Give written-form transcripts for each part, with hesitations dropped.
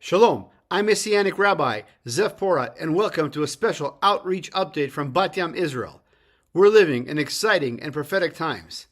Shalom, I'm Messianic Rabbi Zev Porat, and welcome to a special outreach update from Bat Yam, Israel. We're living in exciting and prophetic times.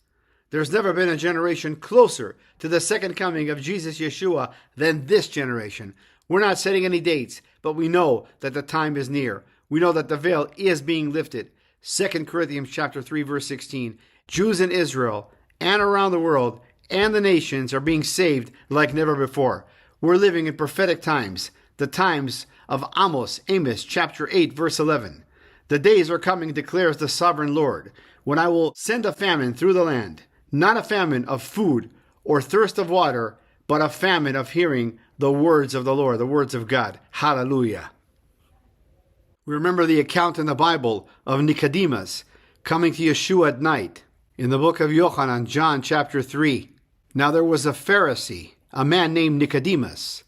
There's never been a generation closer to the second coming of Jesus Yeshua than this generation. We're not setting any dates, but we know that the time is near. We know that the veil is being lifted. 2 Corinthians chapter 3, verse 16. Jews in Israel and around the world and the nations are being saved like never before. We're living in prophetic times, the times of Amos chapter 8, verse 11. The days are coming, declares the sovereign Lord, when I will send a famine through the land, not a famine of food or thirst of water, but a famine of hearing the words of the Lord, the words of God. Hallelujah. We remember the account in the Bible of Nicodemus coming to Yeshua at night in the book of Yochanan, John chapter 3. Now there was a Pharisee, a man named Nicodemus,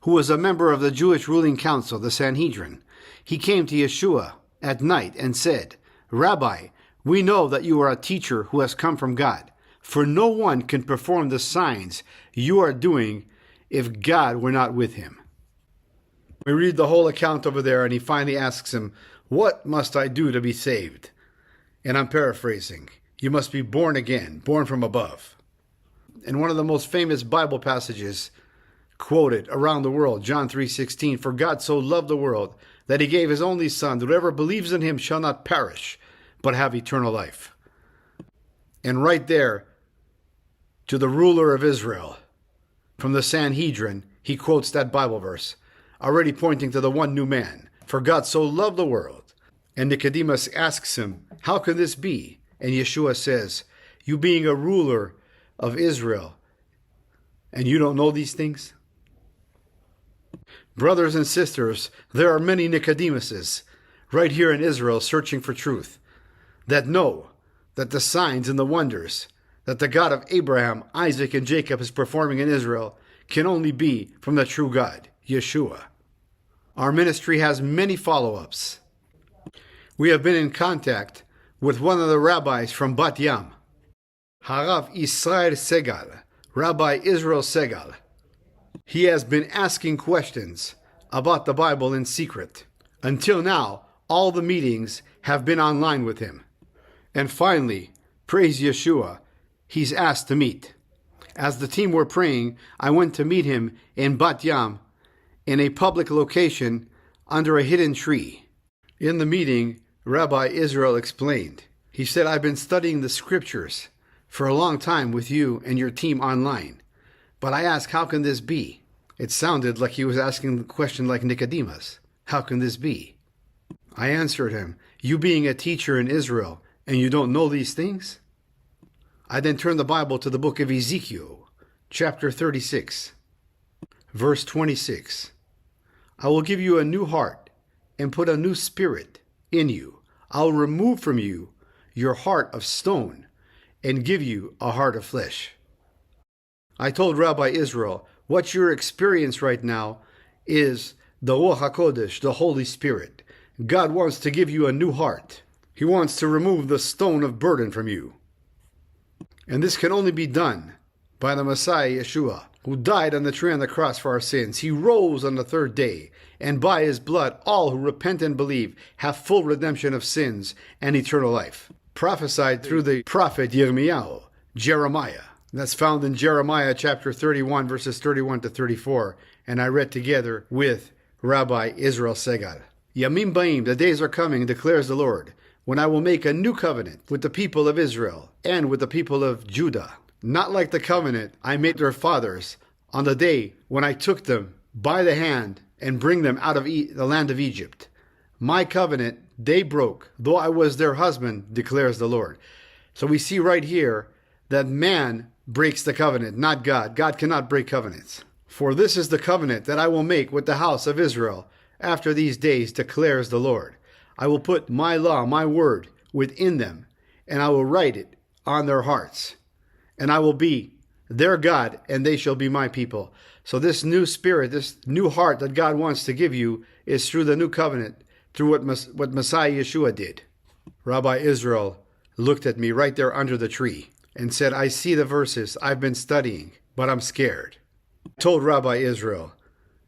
who was a member of the Jewish ruling council, the Sanhedrin. He came to Yeshua at night and said, Rabbi, we know that you are a teacher who has come from God, for no one can perform the signs you are doing if God were not with him. We read the whole account over there, and he finally asks him, what must I do to be saved? And I'm paraphrasing. You must be born again, born from above. And one of the most famous Bible passages quoted around the world, John 3:16, for God so loved the world that he gave his only Son, that whoever believes in him shall not perish, but have eternal life. And right there, to the ruler of Israel, from the Sanhedrin, he quotes that Bible verse, already pointing to the one new man. For God so loved the world. And Nicodemus asks him, how can this be? And Yeshua says, you being a ruler of Israel, and you don't know these things? Brothers and sisters, there are many Nicodemuses right here in Israel searching for truth, that know that the signs and the wonders that the God of Abraham, Isaac, and Jacob is performing in Israel can only be from the true God, Yeshua. Our ministry has many follow-ups. We have been in contact with one of the rabbis from Bat Yam, Harav Israel Segal, Rabbi Israel Segal. He has been asking questions about the Bible in secret. Until now, all the meetings have been online with him. And finally, praise Yeshua, he's asked to meet. As the team were praying, I went to meet him in Bat Yam, in a public location under a hidden tree. In the meeting, Rabbi Israel explained. He said, I've been studying the scriptures for a long time with you and your team online. But I asked, how can this be? It sounded like he was asking the question like Nicodemus. How can this be? I answered him, you being a teacher in Israel and you don't know these things? I then turned the Bible to the book of Ezekiel, chapter 36, verse 26. I will give you a new heart and put a new spirit in you. I'll remove from you your heart of stone and give you a heart of flesh. I told Rabbi Israel, what you're experiencing right now is the Ruach HaKodesh, the Holy Spirit. God wants to give you a new heart. He wants to remove the stone of burden from you. And this can only be done by the Messiah Yeshua, who died on the tree on the cross for our sins. He rose on the third day, and by his blood all who repent and believe have full redemption of sins and eternal life. Prophesied through the prophet Jeremiah. That's found in Jeremiah chapter 31, verses 31 to 34, and I read together with Rabbi Israel Segal. Yamim Baim, the days are coming, declares the Lord, when I will make a new covenant with the people of Israel and with the people of Judah. Not like the covenant I made their fathers on the day when I took them by the hand and bring them out of the land of Egypt. My covenant they broke, though I was their husband, declares the Lord. So we see right here that man breaks the covenant, not God. God cannot break covenants. For this is the covenant that I will make with the house of Israel after these days, declares the Lord. I will put my law, my word, within them, and I will write it on their hearts. And I will be their God, and they shall be my people. So this new spirit, this new heart that God wants to give you is through the new covenant, through what Messiah Yeshua did. Rabbi Israel looked at me right there under the tree and said, I see the verses I've been studying, but I'm scared. I told Rabbi Israel,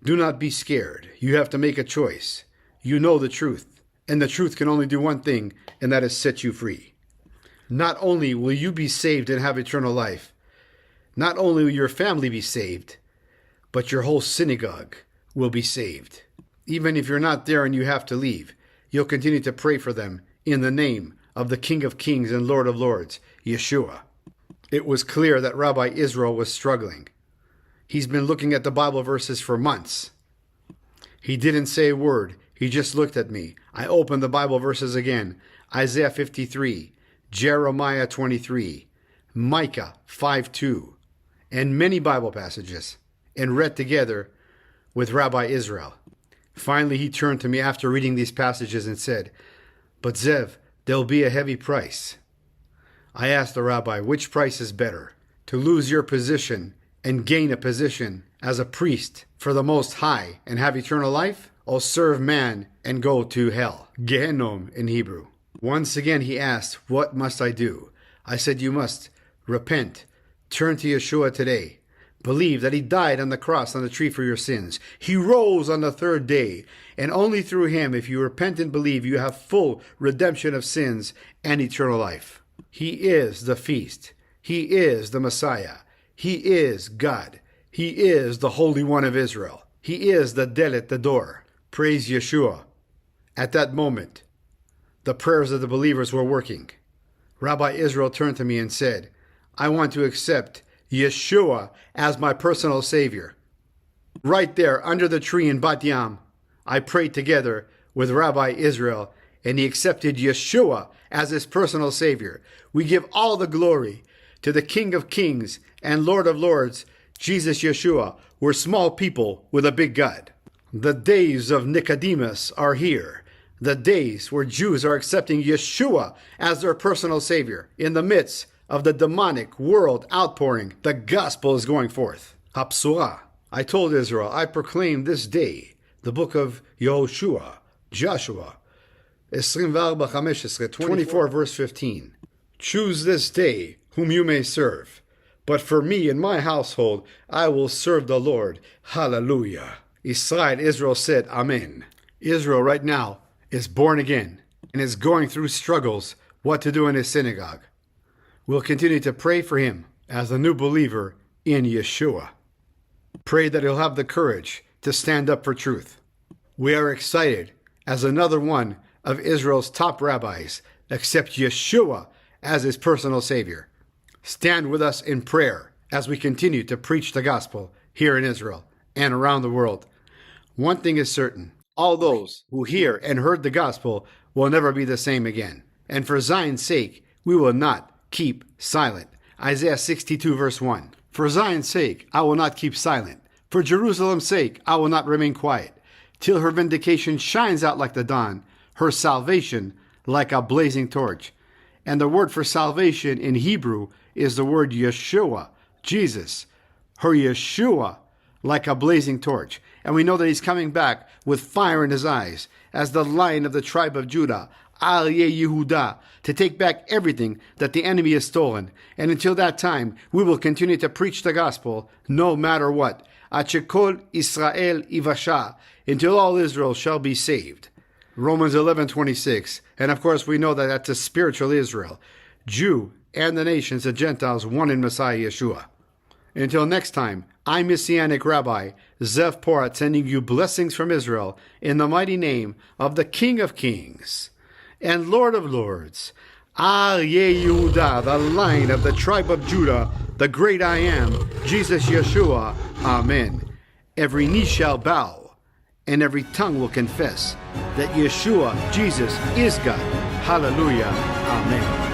Do not be scared. You have to make a choice. You know the truth, and the truth can only do one thing, and that is set you free. Not only will you be saved and have eternal life, not only will your family be saved, but your whole synagogue will be saved. Even if you're not there and you have to leave, you'll continue to pray for them in the name of the King of Kings and Lord of Lords, Yeshua. It was clear that Rabbi Israel was struggling. He's been looking at the Bible verses for months. He didn't say a word. He just looked at me. I opened the Bible verses again. Isaiah 53, Jeremiah 23, Micah 5:2, and many Bible passages, and read together with Rabbi Israel. Finally, he turned to me after reading these passages and said, "But Zev, there'll be a heavy price." I asked the rabbi, which price is better? To lose your position and gain a position as a priest for the Most High and have eternal life, or serve man and go to hell, Gehenom in Hebrew. Once again he asked, what must I do? I said, you must repent, turn to Yeshua today, believe that he died on the cross on the tree for your sins. He rose on the third day, and only through him, if you repent and believe, you have full redemption of sins and eternal life. He is the feast. He is the Messiah. He is God. He is the Holy One of Israel. He is the Delet, the door. Praise Yeshua. At that moment, the prayers of the believers were working. Rabbi Israel turned to me and said, I want to accept Yeshua as my personal Savior. Right there under the tree in Bat Yam, I prayed together with Rabbi Israel, and he accepted Yeshua as his personal Savior. We give all the glory to the King of Kings and Lord of Lords, Jesus Yeshua. We're small people with a big God. The days of Nicodemus are here. The days where Jews are accepting Yeshua as their personal Savior. In the midst of the demonic world outpouring, the gospel is going forth. Hapsurah. I told Israel, I proclaim this day the book of Yehoshua, Joshua, 24 verse 15. Choose this day whom you may serve. But for me and my household, I will serve the Lord. Hallelujah. Israel said, Amen. Israel right now is born again and is going through struggles what to do in his synagogue. We'll continue to pray for him as a new believer in Yeshua. Pray that he'll have the courage to stand up for truth. We are excited as another one of Israel's top rabbis accept Yeshua as his personal Savior. Stand with us in prayer as we continue to preach the gospel here in Israel and around the world. One thing is certain, all those who hear and heard the gospel will never be the same again. And for Zion's sake, we will not keep silent. Isaiah 62 verse 1. For Zion's sake, I will not keep silent. For Jerusalem's sake, I will not remain quiet, till her vindication shines out like the dawn, her salvation like a blazing torch. And the word for salvation in Hebrew is the word Yeshua, Jesus. Her Yeshua like a blazing torch. And we know that he's coming back with fire in his eyes as the Lion of the tribe of Judah, Al Yehuda, to take back everything that the enemy has stolen. And until that time, we will continue to preach the gospel no matter what. Achekol Israel Ivasha, until all Israel shall be saved. Romans 11:26. And of course we know that that's a spiritual Israel, Jew and the nations, the Gentiles, one in Messiah Yeshua. Until next time, I'm Messianic Rabbi Zev Porat, sending you blessings from Israel in the mighty name of the King of Kings and Lord of Lords, Al Yehuda, the Lion of the tribe of Judah, the great I am, Jesus Yeshua. Amen. Every knee shall bow, and every tongue will confess that Yeshua, Jesus, is God. Hallelujah. Amen.